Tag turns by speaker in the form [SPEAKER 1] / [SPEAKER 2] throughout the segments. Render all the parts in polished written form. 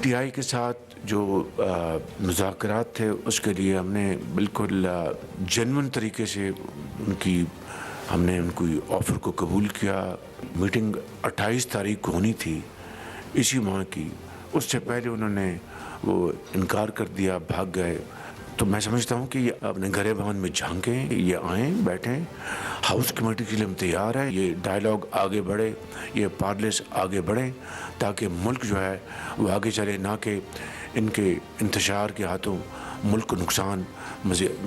[SPEAKER 1] PTI के साथ जो मुज़ाकरात थे उसके लिए हमने बिल्कुल जेन्युइन तरीके से हमने उनकी ऑफ़र को कबूल किया। मीटिंग 28 तारीख को होनी थी इसी माह की, उससे पहले उन्होंने वो इनकार कर दिया, भाग गए। तो मैं समझता हूँ कि ये अपने घरे भवन में झांकें, ये आएँ, बैठें। हाउस कमेटी के लिए हम तैयार हैं। ये डायलॉग आगे बढ़े, ये पार्लेस आगे बढ़ें ताकि मुल्क जो है वो आगे चले, ना कि इनके इंतशार के हाथों मुल्क को नुकसान,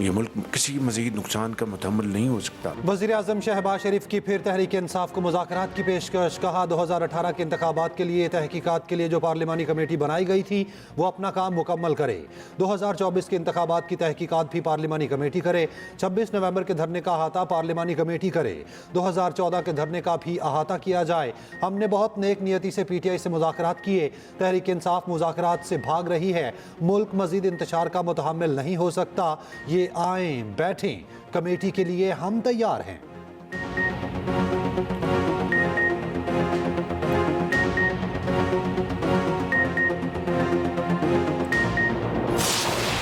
[SPEAKER 1] ये मुल्क किसी मज़ीद नुकसान का मुतहम्मिल नहीं हो सकता।
[SPEAKER 2] वज़ीर-ए-आज़म शहबाज शरीफ की फिर तहरीक इंसाफ को मुज़ाकरात की पेशकश। कहा 2018 के इंतखाबात के लिए तहकीकात के लिए जो पार्लिमानी कमेटी बनाई गई थी वो अपना काम मुकम्मल करे। 2024 के इंतखाबात की तहकीकात भी पार्लिमानी कमेटी करे। 26 नवंबर के धरने का अहाता पार्लिमानी कमेटी करे। 2014 के धरने का भी अहाता किया जाए। हमने बहुत नेक नियति से PTI से मुज़ाकरात किए। तहरीक इंसाफ मुज़ाकरात से भाग रही है। मुल्क मज़ीद इंतशार का मुतहम्मिल नहीं हो सकता। ये आएं, बैठें, कमेटी के लिए हम तैयार हैं।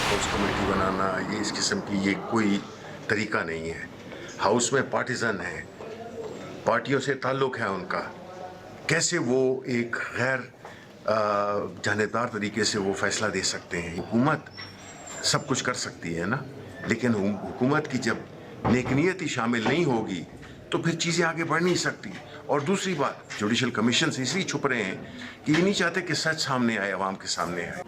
[SPEAKER 3] हाउस कमेटी बनाना ये इस किस्म की ये कोई तरीका नहीं है। हाउस में पार्टीजन है, पार्टियों से ताल्लुक है उनका, कैसे वो एक गैर जानेदार तरीके से वो फैसला दे सकते हैं। हुकूमत सब कुछ कर सकती है ना, लेकिन हुकूमत की जब नेकनियत ही शामिल नहीं होगी तो फिर चीज़ें आगे बढ़ नहीं सकती। और दूसरी बात, जुडिशल कमीशन से इसलिए छुप रहे हैं कि ये नहीं चाहते कि सच सामने आए, अवाम के सामने आए।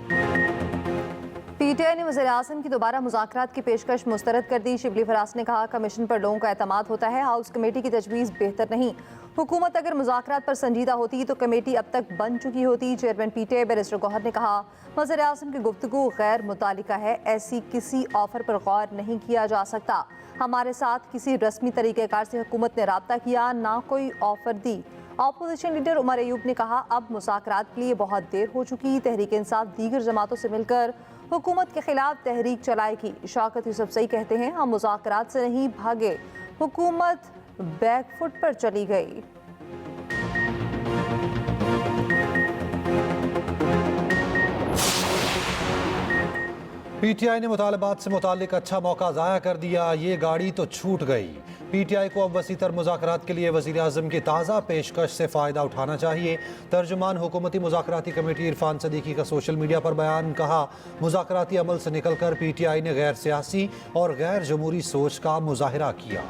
[SPEAKER 4] PTI ने वज़ीर-ए-आज़म की दोबारा मुज़ाकरात की पेशकश मुस्तरद कर दी। शिबली फरास ने कहा कमीशन पर लोगों का एतमाद होता है, हाउस कमेटी की तजवीज़ बेहतर नहीं। हुकूमत अगर मुज़ाकरात पर संजीदा होती तो कमेटी अब तक बन चुकी होती। चेयरमैन PTI बैरिस्टर गौहर ने कहा वज़ीर-ए-आज़म की गुफ्तगू गैर मुतालिका है, ऐसी किसी ऑफ़र पर गौर नहीं किया जा सकता। हमारे साथ किसी रस्मी तरीक़ेकार से हुकूमत ने रब्ता किया, ना कोई ऑफ़र दी। अपोजिशन लीडर उमर अयूब ने कहा अब मुज़ाकरात के लिए बहुत देर हो चुकी। तहरीक इंसाफ दीगर जमातों से मिलकर हुकूमत के खिलाफ तहरीक चलाएगी। शौकत यूसुफजई कहते हैं हम मुज़ाकरात से नहीं भागे, हुकूमत बैकफुट पर चली गई।
[SPEAKER 2] PTI ने मुतालबात से मुतालिक अच्छा मौका ज़ाया कर दिया, ये गाड़ी तो छूट गई। PTI को अब वसीतर मुज़ाकरात के लिए वज़ीर-ए-आज़म की ताज़ा पेशकश से फ़ायदा उठाना चाहिए। तर्जुमान हुकूमती मुज़ाकराती कमेटी इरफान सदीकी का सोशल मीडिया पर बयान। कहा मुज़ाकराती अमल से निकल कर PTI ने गैर सियासी और गैर जमहूरी सोच का मुज़ाहिरा किया।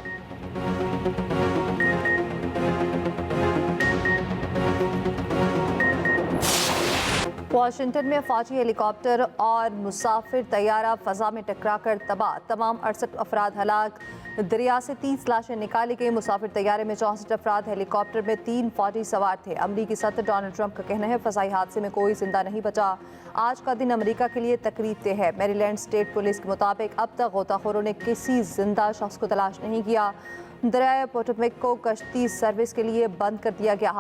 [SPEAKER 4] वाशिंगटन में फौजी हेलीकॉप्टर और मुसाफिर तैयारा फ़ज़ा में टकराकर तबाह, तमाम 68 अफराद हलाक। दरिया से 30 लाशें निकाली गई। मुसाफिर तैयारे में 64 अफराद, हेलीकॉप्टर में 3 फौजी सवार थे। अमरीकी सदर डोनाल्ड ट्रंप का कहना है फ़ज़ाई हादसे में कोई जिंदा नहीं बचा। आज का दिन अमरीका के लिए तकरीब दे है। मैरीलैंड स्टेट पुलिस के मुताबिक अब तक गोताखोरों ने किसी जिंदा शख्स को तलाश नहीं किया। दरियाए पोटोमेक को कश्ती सर्विस के लिए बंद कर दिया गया।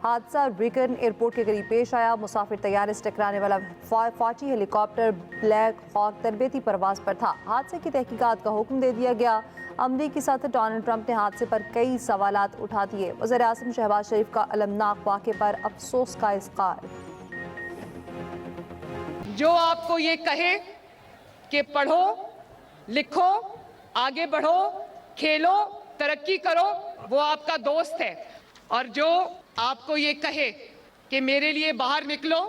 [SPEAKER 4] हादसा रिगन एयरपोर्ट के करीब पेश आया। मुसाफिर तैयारे से टकराने वाला फौजी हेलीकॉप्टर ब्लैक हॉक तरबेती परवाज पर था। हादसे की तहकीकात का हुक्म दे दिया गया। अमरीकी सदर डोनाल्ड ट्रंप ने हादसे पर कई सवालात उठा दिए। वज़ीर-ए-आज़म शहबाज शरीफ का अलमनाक वाक़े पर अफसोस का इज़हार।
[SPEAKER 5] जो आपको ये कहे कि पढ़ो, लिखो, आगे बढ़ो, खेलो, तरक्की करो, वो आपका दोस्त है। और जो आपको ये कहे कि मेरे लिए बाहर निकलो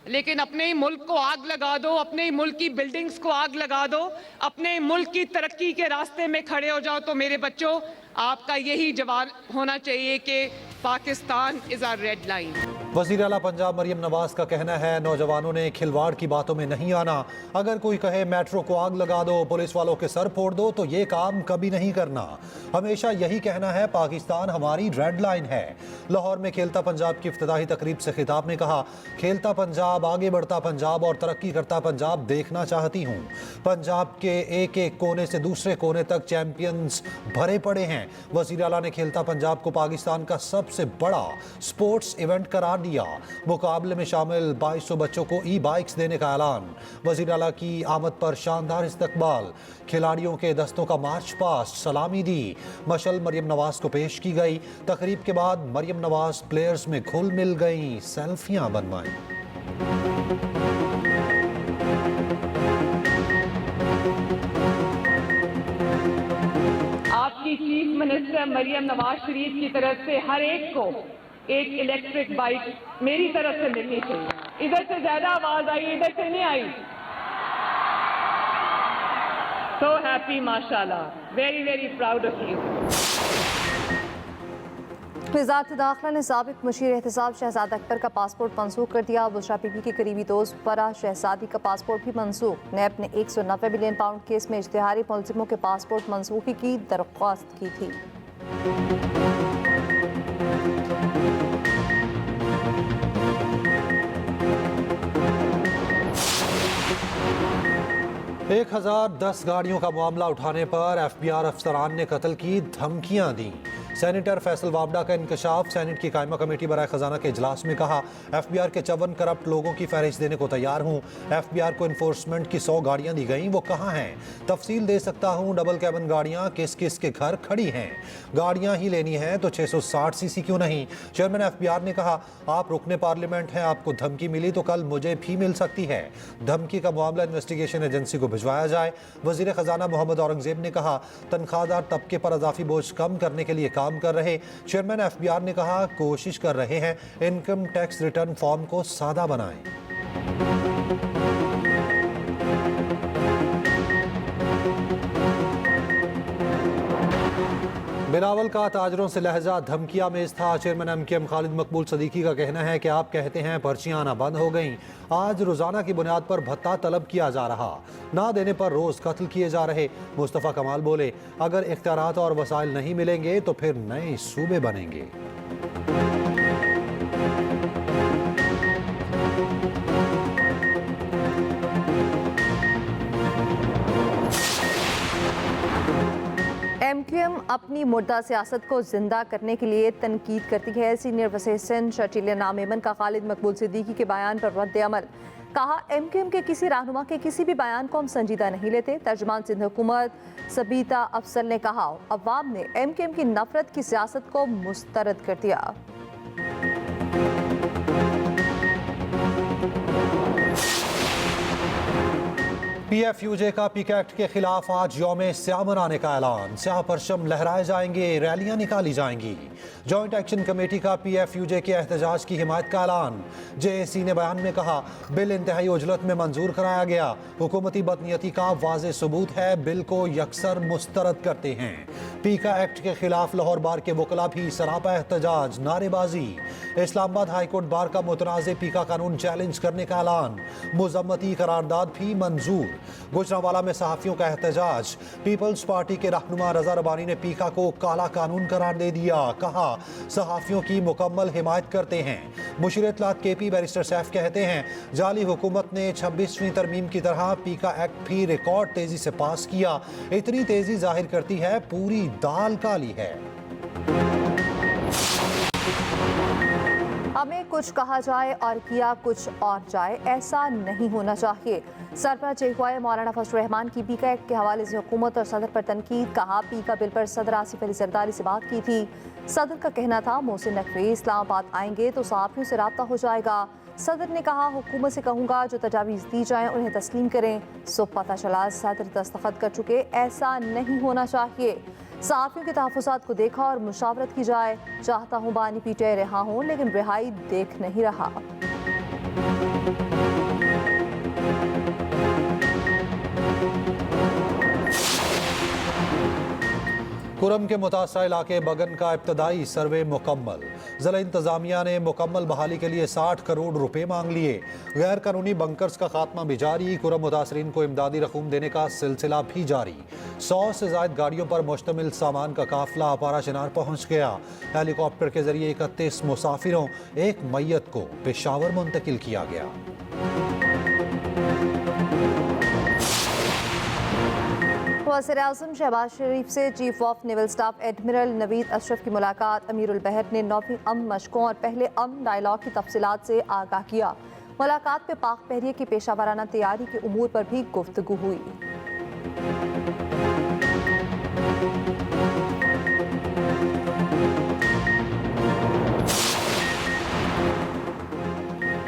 [SPEAKER 5] लेकिन अपने ही मुल्क को आग लगा दो, अपने ही मुल्क की बिल्डिंग्स को आग लगा दो, अपने मुल्क की तरक्की के रास्ते में खड़े हो जाओ, तो मेरे बच्चों आपका यही जवाब होना चाहिए कि Pakistan is a red line.
[SPEAKER 2] वज़ीर आला पंजाब मरियम नवाज का कहना है नौजवानों ने खिलवाड़ की बातों में नहीं आना। अगर कोई कहे मेट्रो को आग लगा दो, पुलिस वालों के सर फोड़ दो, तो ये काम कभी नहीं करना। हमेशा यही कहना है पाकिस्तान हमारी रेड लाइन है। लाहौर में खेलता पंजाब की इफ्तिताही तकरीब से खिताब में कहा खेलता पंजाब, आगे बढ़ता पंजाब और तरक्की करता पंजाब देखना चाहती हूँ। पंजाब के एक एक कोने से दूसरे कोने तक चैंपियंस भरे पड़े हैं। वज़ीर आला ने खेलता पंजाब को पाकिस्तान का सबसे बड़ा स्पोर्ट्स इवेंट करार दिया। मुकाबले में शामिल 2200 बच्चों को ई-बाइक्स देने का ऐलान। वज़ीर आला की आमद पर शानदार इस्तकबाल। खिलाड़ियों के दस्तों का मार्च पास्ट, सलामी दी। मशल मरियम नवाज को पेश की गई। तकरीब के बाद मरियम नवाज प्लेयर्स में घुल मिल गई, सेल्फियां बनवाई।
[SPEAKER 5] आपकी चीफ मिनिस्टर मरियम नवाज शरीफ की तरफ से हर एक को एक इलेक्ट्रिक बाइक मेरी तरफ से मिलनी चाहिए। इधर से ज्यादा आवाज आई, इधर से नहीं आई। So happy, माशाल्लाह, very very proud of you.
[SPEAKER 4] वज़ारत दाखिला ने साबिक मुशीर एहतसाब शहजाद अकबर का पासपोर्ट मनसूख कर दिया। बुशरा बीबी के करीबी दोस्त फराह शहजादी का पासपोर्ट भी मनसूख। नैब ने 190 मिलियन पाउंड केस में इश्तिहारी मुलजिमों के पासपोर्ट मनसूखी की दरख्वास्त की थी।
[SPEAKER 2] एक 1010 गाड़ियों का मामला उठाने पर FBI अफसरान ने कत्ल की धमकियां दी। सेनेटर फैसल वाबडा का इंकशाफ। सेनेट की कायमा कमेटी बराए खजाना के इजलास में कहा, FBI के 54 करप्ट लोगों की फहरिस्त देने को तैयार हूँ। FBI को इन्फोर्समेंट की 100 गाड़ियां दी गई, वो कहाँ हैं? तफसील दे सकता हूँ। डबल कैबिन गाड़ियां किस किस के घर खड़ी हैं? गाड़ियां ही लेनी है तो 660 सीसी क्यों नहीं? चेयरमैन FBI ने कहा, आप रुकने पार्लियामेंट हैं, आपको धमकी मिली तो कल मुझे भी मिल सकती है। धमकी का मामला इन्वेस्टिगेशन एजेंसी को भिजवाया जाए। वजीर खजाना मोहम्मद औरंगजेब ने कहा, तनख्वाहदार तबके पर अजाफी बोझ कम करने के लिए काम कर रहे। चेयरमैन FBI ने कहा, कोशिश कर रहे हैं, इनकम टैक्स रिटर्न फॉर्म को सादा बनाएं। बिलावल का ताजरों से लहजा धमकिया में था। चेयरमैन MKM खालिद मकबूल सदीकी का कहना है कि आप कहते हैं पर्चियां आना बंद हो गईं। आज रोजाना की बुनियाद पर भत्ता तलब किया जा रहा, ना देने पर रोज कत्ल किए जा रहे। मुस्तफ़ा कमाल बोले, अगर इख्तियारात और वसाइल नहीं मिलेंगे तो फिर नए सूबे बनेंगे।
[SPEAKER 4] MQM अपनी मुर्दा सियासत को जिंदा करने के लिए तनकीद करती है। सीनियर वज़ीर सिंध शर्जील नामेमन का खालिद मकबूल सिद्दीकी के बयान पर रद्द अमल। कहा, MQM के किसी रहनुमा के किसी भी बयान को हम संजीदा नहीं लेते। तर्जुमान सिंध हुकूमत सबीता अफसल ने कहा, अवाम ने MQM की नफरत की सियासत को मुस्तरद कर दिया।
[SPEAKER 2] PFUJ का पीक एक्ट के खिलाफ आज यौम स्याह मनाने का ऐलान। स्याह परचम लहराए जाएंगे, रैलियां निकाली जाएंगी। जॉइंट एक्शन कमेटी का PFUJ के एहतजाज की हिमायत का ऐलान। JAC ने बयान में कहा, बिल इंतहाई उजलत में मंजूर कराया गया, हुकूमती बदनीयती का वाज़े सबूत है, बिल को यकसर मुस्तरद करते हैं। पीका एक्ट के खिलाफ लाहौर बार के वकला भी सरापा एहतजाज, नारेबाजी। इस्लामाबाद हाईकोर्ट बार का मुतनाज़ पीका कानून चैलेंज करने का ऐलान। मुज़म्मती करारदाद भी मंजूर। गुजरांवाला में सहाफ़ियों का एहतजाज। पीपल्स पार्टी के रहनुमा रजा रबानी ने पीका को काला कानून करार दे दिया। कहा, सहाफ़ियों की मुकम्मल हिमायत करते हैं। मुशीर इत्तलात KP बैरिस्टर सैफ कहते हैं, जाली हुकूमत ने 26वीं तरमीम की तरह पीका एक्ट भी रिकॉर्ड तेजी से पास किया। इतनी तेजी जाहिर करती है पूरी दाल काली है।
[SPEAKER 4] हमें कुछ कहा जाए और किया कुछ और जाए, ऐसा नहीं होना चाहिए। सरपरस्त जयख्वाह मौलाना फजल रहमान की पीका एक्ट के हवाले से हुकूमत और सदर पर तनकीद। कहा, पीका बिल पर सदर आसिफ अली जरदारी से बात की थी। सदर का कहना था, मोहसिन नकवी इस्लामाबाद आएंगे तो सहाफ़ियों से रब्ता हो जाएगा। सदर ने कहा, हुकूमत से कहूँगा जो तजावीज़ दी जाएँ उन्हें तस्लीम करें। सो पता चला सदर दस्तखत कर चुके। ऐसा नहीं होना चाहिए। सहाफ़ियों के तहफ़्फ़ुज़ात को देखा और मुशावरत की जाए। चाहता हूँ बानी पीटे रहा हूँ, लेकिन रिहाई देख नहीं रहा।
[SPEAKER 2] कुरम के मुतासरा इलाके बगन का इब्तदाई सर्वे मुकम्मल। ज़िला इंतज़ामिया ने मुकम्मल बहाली के लिए 60 करोड़ रुपए मांग लिए। गैर कानूनी बंकर्स का खात्मा भी जारी। कुरम मुतासरीन को इमदादी रकूम देने का सिलसिला भी जारी। 100 से ज़ायद गाड़ियों पर मुश्तमिल सामान का काफिला अपारा चिनार पहुँच गया। हेलीकॉप्टर के जरिए 31 मुसाफिरों, एक मैयत को पेशावर मुंतकिल किया गया।
[SPEAKER 4] वज़ीर-ए-आज़म शहबाज शरीफ से chief of naval staff admiral Naveed Ashraf की मुलाकात। अमीरुल बहर ने 9वीं अमन मशकों और पहले अमन डायलॉग की तफसीलात से आगाह किया। मुलाकात में पाक बहरिया की पेशावराना तैयारी के उमूर पर भी गुफ्तगू हुई।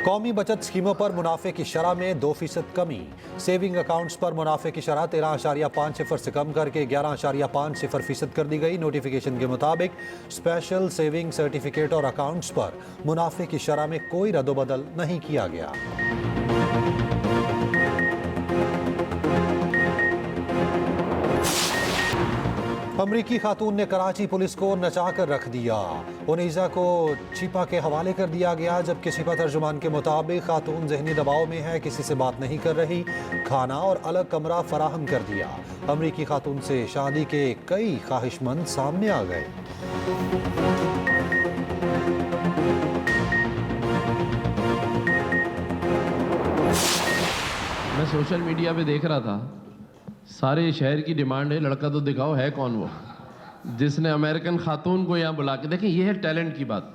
[SPEAKER 2] कौमी कौमी बचत स्कीमों पर मुनाफे की शरह में 2% कमी। सेविंग अकाउंट्स पर मुनाफे की शरह 13.50 से कम करके 11.50% कर दी गई। नोटिफिकेशन के मुताबिक स्पेशल सेविंग सर्टिफिकेट और अकाउंट्स पर मुनाफे की शरह में कोई रद्दोबदल नहीं किया गया। अमरीकी खातून ने कराची पुलिस को नचा कर रख दिया। उनीजा को छिपा के हवाले कर दिया गया, जबकि छिपा तर्जुमान के मुताबिक खातून जहनी दबाव में है, किसी से बात नहीं कर रही, खाना और अलग कमरा फराहम कर दिया। अमरीकी खातून से शादी के कई ख्वाहिशमंद सामने आ गए।
[SPEAKER 6] मैं सोशल मीडिया पे देख रहा था, सारे शहर की डिमांड है लड़का तो दिखाओ है कौन वो जिसने अमेरिकन खातून को यहाँ बुला के, देखें ये है टैलेंट की बात,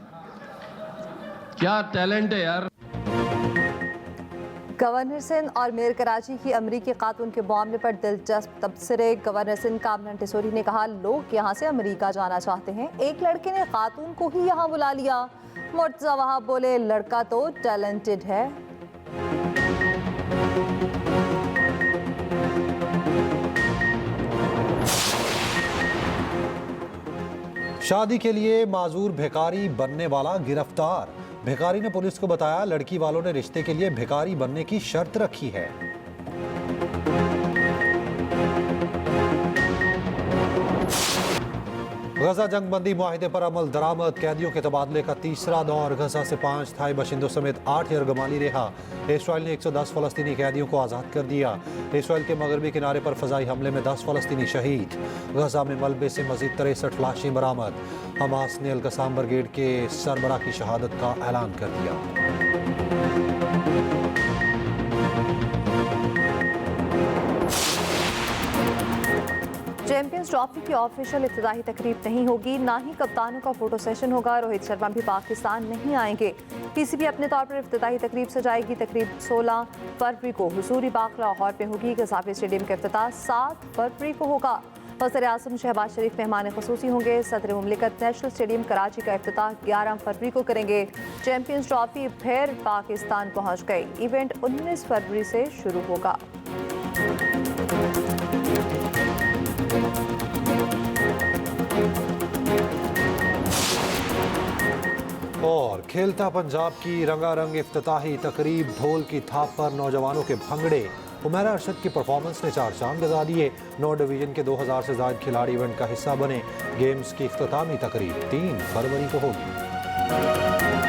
[SPEAKER 6] क्या टैलेंट है यार।
[SPEAKER 4] गवर्नर सिंध और मेयर कराची की अमरीकी खातून के मामले पर दिलचस्प तबसरे। गवर्नर सिंध कामरान टिसोरी ने कहा, लोग यहाँ से अमरीका जाना चाहते हैं, एक लड़के ने खातून को ही यहाँ बुला लिया। मुर्तजा वहाब बोले, लड़का तो टैलेंटेड है।
[SPEAKER 2] शादी के लिए माजूर भिखारी बनने वाला गिरफ्तार। भिखारी ने पुलिस को बताया, लड़की वालों ने रिश्ते के लिए भिखारी बनने की शर्त रखी है। गजा जंगबंदी मुआहिदे पर अमल दरामद। कैदियों के तबादले का तीसरा दौर। गजा से 5 थाई बाशिंदों समेत 8 यरगमाली रिहा। इसराइल ने 110 फलस्तीनी कैदियों को आज़ाद कर दिया। इसराइल के मगरबी किनारे पर फजाई हमले में 10 फलस्तीनी शहीद। गजा में मलबे से मजीद 63 लाशें बरामद। हमास ने अल-कसाम ब्रिगेड के सरबराह की शहादत का ऐलान कर दिया।
[SPEAKER 4] चैंपियंस ट्रॉफी की ऑफिशियल इफ्तिताही तकरीब नहीं होगी, ना ही कप्तानों का फोटो सेशन होगा। रोहित शर्मा भी पाकिस्तान नहीं आएंगे। पीसीबी अपने तौर पर इफ्तिताही तकरीब सजाएगी। तकरीब 16 फरवरी को हुजूरी बाग लाहौर में होगी। गज़ाफी स्टेडियम का इफ्तिताह 7 फरवरी को होगा। वज़ीर-ए-आज़म शहबाज शरीफ मेहमान खुसूसी होंगे। सदर मुमलिकत नेशनल स्टेडियम कराची का इफ्तिताह 11 फरवरी को करेंगे। चैंपियंस ट्रॉफी फिर पाकिस्तान पहुँच गई। इवेंट 19 फरवरी से शुरू होगा।
[SPEAKER 2] और खेलता पंजाब की रंगारंग इफ्तिताही तकरीब। ढोल की थाप पर नौजवानों के भंगड़े। उमैरा अरशद की परफॉर्मेंस ने 4 चांद लगा दिए। 9 डिवीजन के 2000 से ज़ायद खिलाड़ी इवेंट का हिस्सा बने। गेम्स की इख्तितामी तकरीब 3 फरवरी को होगी।